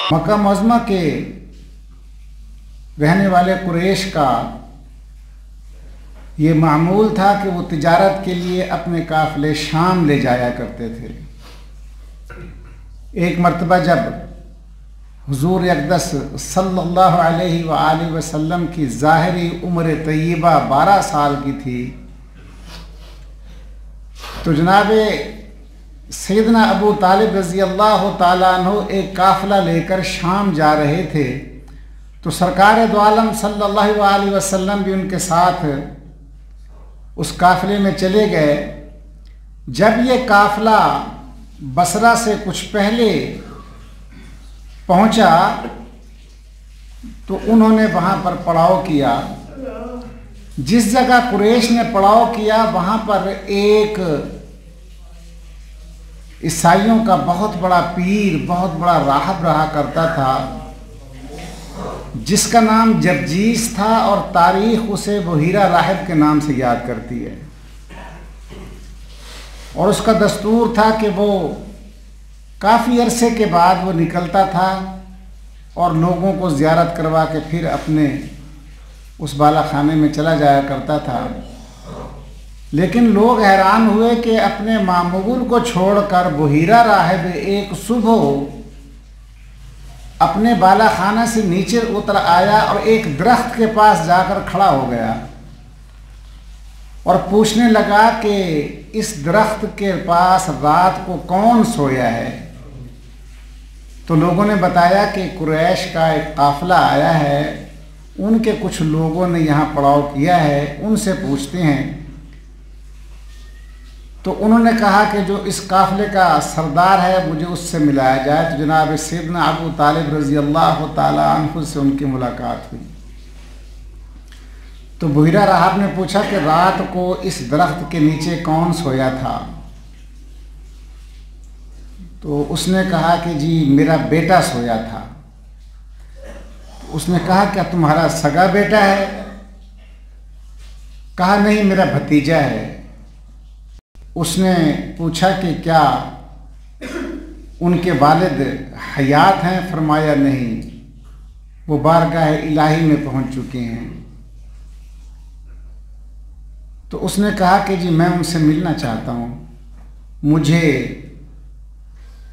मक्का मुअज़्ज़मा के रहने वाले कुरैश का ये मामूल था कि वो तिजारत के लिए अपने काफ़िले शाम ले जाया करते थे। एक मर्तबा जब हुज़ूर अक़दस सल्लल्लाहु अलैहि वआलिहि वसल्लम की ज़ाहिरी उम्र तय्यबा 12 साल की थी, तो जनाब सैयदना अबू तालिब रज़ी अल्लाह ताला अन्हु एक काफ़िला लेकर शाम जा रहे थे। तो सरकार दो आलम सल्लल्लाहु अलैहि वसल्लम भी उनके साथ उस काफ़िले में चले गए। जब ये काफ़िला बसरा से कुछ पहले पहुंचा तो उन्होंने वहाँ पर पड़ाव किया। जिस जगह कुरैश ने पड़ाव किया वहाँ पर एक ईसाइयों का बहुत बड़ा पीर, बहुत बड़ा राहब रहा करता था, जिसका नाम जबजीस था और तारीख उसे बहीरा राहिब के नाम से याद करती है। और उसका दस्तूर था कि वो काफ़ी अरसे के बाद वो निकलता था और लोगों को ज़ियारत करवा के फिर अपने उस बाला खाने में चला जाया करता था। लेकिन लोग हैरान हुए कि अपने मामूल को छोड़कर बहीरा राहिब एक सुबह अपने बाला खाना से नीचे उतर आया और एक दरख्त के पास जाकर खड़ा हो गया और पूछने लगा कि इस दरख्त के पास रात को कौन सोया है। तो लोगों ने बताया कि कुरैश का एक काफ़िला आया है, उनके कुछ लोगों ने यहाँ पड़ाव किया है, उनसे पूछते हैं। तो उन्होंने कहा कि जो इस काफ़िले का सरदार है मुझे उससे मिलाया जाए। तो जनाब सैयदना अबू तालिब रज़ी अल्लाह ताला अन्हु से उनकी मुलाकात हुई। तो बहीरा राहब ने पूछा कि रात को इस दरख्त के नीचे कौन सोया था। तो उसने कहा कि जी मेरा बेटा सोया था। तो उसने कहा क्या तुम्हारा सगा बेटा है? कहा नहीं, मेरा भतीजा है। उसने पूछा कि क्या उनके वालिद हयात हैं? फरमाया नहीं, वो बारगाह इलाही में पहुंच चुके हैं। तो उसने कहा कि जी मैं उनसे मिलना चाहता हूँ, मुझे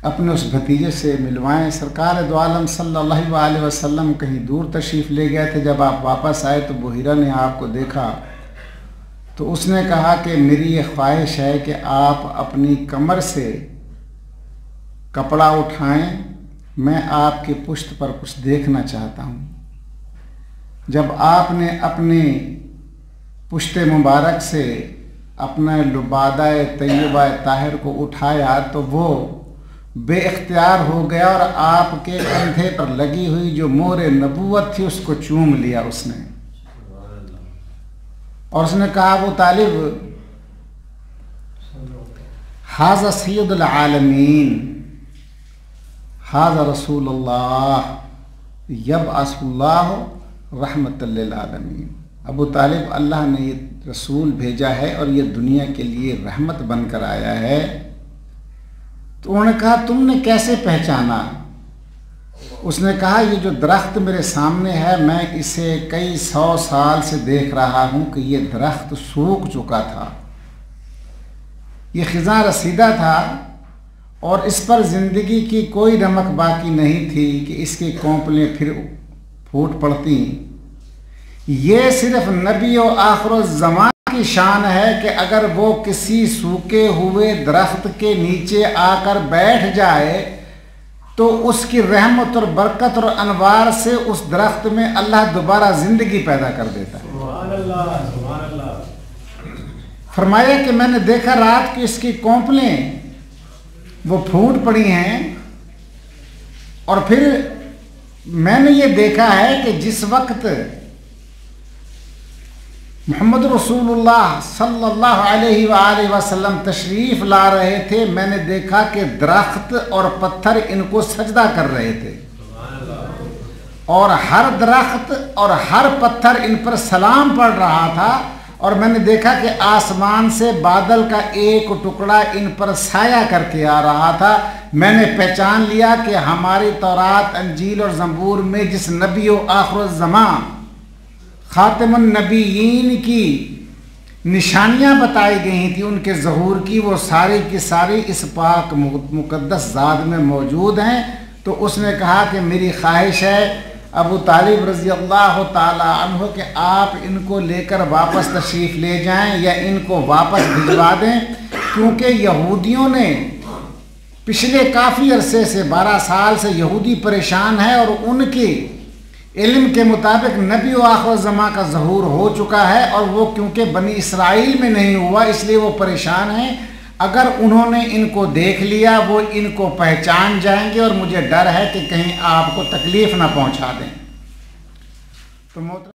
अपने उस भतीजे से मिलवाएं। सरकार दो आलम सल्लल्लाहु अलैहि वसल्लम कहीं दूर तशरीफ़ ले गए थे। जब आप वापस आए तो बहीरा ने आपको देखा तो उसने कहा कि मेरी ये ख्वाहिश है कि आप अपनी कमर से कपड़ा उठाएं, मैं आपकी पुश्त पर कुछ देखना चाहता हूँ। जब आपने अपने पुश्त मुबारक से अपना लुबादा तय्यबा ताहिर को उठाया तो वो बेइख्तियार हो गया और आपके कंधे पर लगी हुई जो मोहर नबूवत थी उसको चूम लिया उसने। और उसने कहा अबू तालिब, हाज़ा सय्यदुल आलमीन, हाज़ा रसूलुल्लाह यबअसुल्लाहु रहमतल लिल आलमीन। अबू तालिब, अल्लाह ने ये रसूल भेजा है और ये दुनिया के लिए रहमत बनकर आया है। तो उन्होंने कहा तुमने कैसे पहचाना? उसने कहा ये जो दरख्त मेरे सामने है मैं इसे कई 100 साल से देख रहा हूँ कि ये दरख्त सूख चुका था, ये खिज़ां रसीदा था और इस पर ज़िंदगी की कोई रमक बाकी नहीं थी कि इसकी कोंपलें फिर फूट पड़ती। ये सिर्फ नबी और आखिरुज़्ज़मान की शान है कि अगर वो किसी सूखे हुए दरख्त के नीचे आकर बैठ जाए तो उसकी रहमत और बरकत और अनवार से उस दरख्त में अल्लाह दोबारा ज़िंदगी पैदा कर देता है। फरमाया कि मैंने देखा रात की इसकी कोंपलें वो फूट पड़ी हैं और फिर मैंने ये देखा है कि जिस वक्त मोहम्मद रसूलुल्लाह सल्लल्लाहु अलैहि वसल्लम तशरीफ़ ला रहे थे, मैंने देखा कि दरख्त और पत्थर इनको सजदा कर रहे थे और हर दरख्त और हर पत्थर इन पर सलाम पढ़ रहा था और मैंने देखा कि आसमान से बादल का एक टुकड़ा इन पर साया करके आ रहा था। मैंने पहचान लिया कि हमारी तौरात, अंजील और ज़बूर में जिस नबी व आखिरुज़्ज़मान ख़ातिमुन नबीयीन की निशानियां बताई गई थी, उनके ज़हूर की, वो सारी की सारी इस पाक मुक़द्दस ज़ात में मौजूद हैं। तो उसने कहा कि मेरी ख्वाहिश है अबू तालिब रज़ी अल्लाह ताला अन्हु कि आप इनको लेकर वापस तशरीफ़ ले जाएं या इनको वापस भिजवा दें, क्योंकि यहूदियों ने पिछले काफ़ी अरसे से 12 साल से यहूदी परेशान है और उनके इल्म के मुताबिक नबी व आखिर-उज़्ज़मा का ज़हूर हो चुका है और वो क्योंकि बनी इसराइल में नहीं हुआ इसलिए वो परेशान हैं। अगर उन्होंने इनको देख लिया वो इनको पहचान जाएंगे और मुझे डर है कि कहीं आपको तकलीफ़ ना पहुंचा दें। तो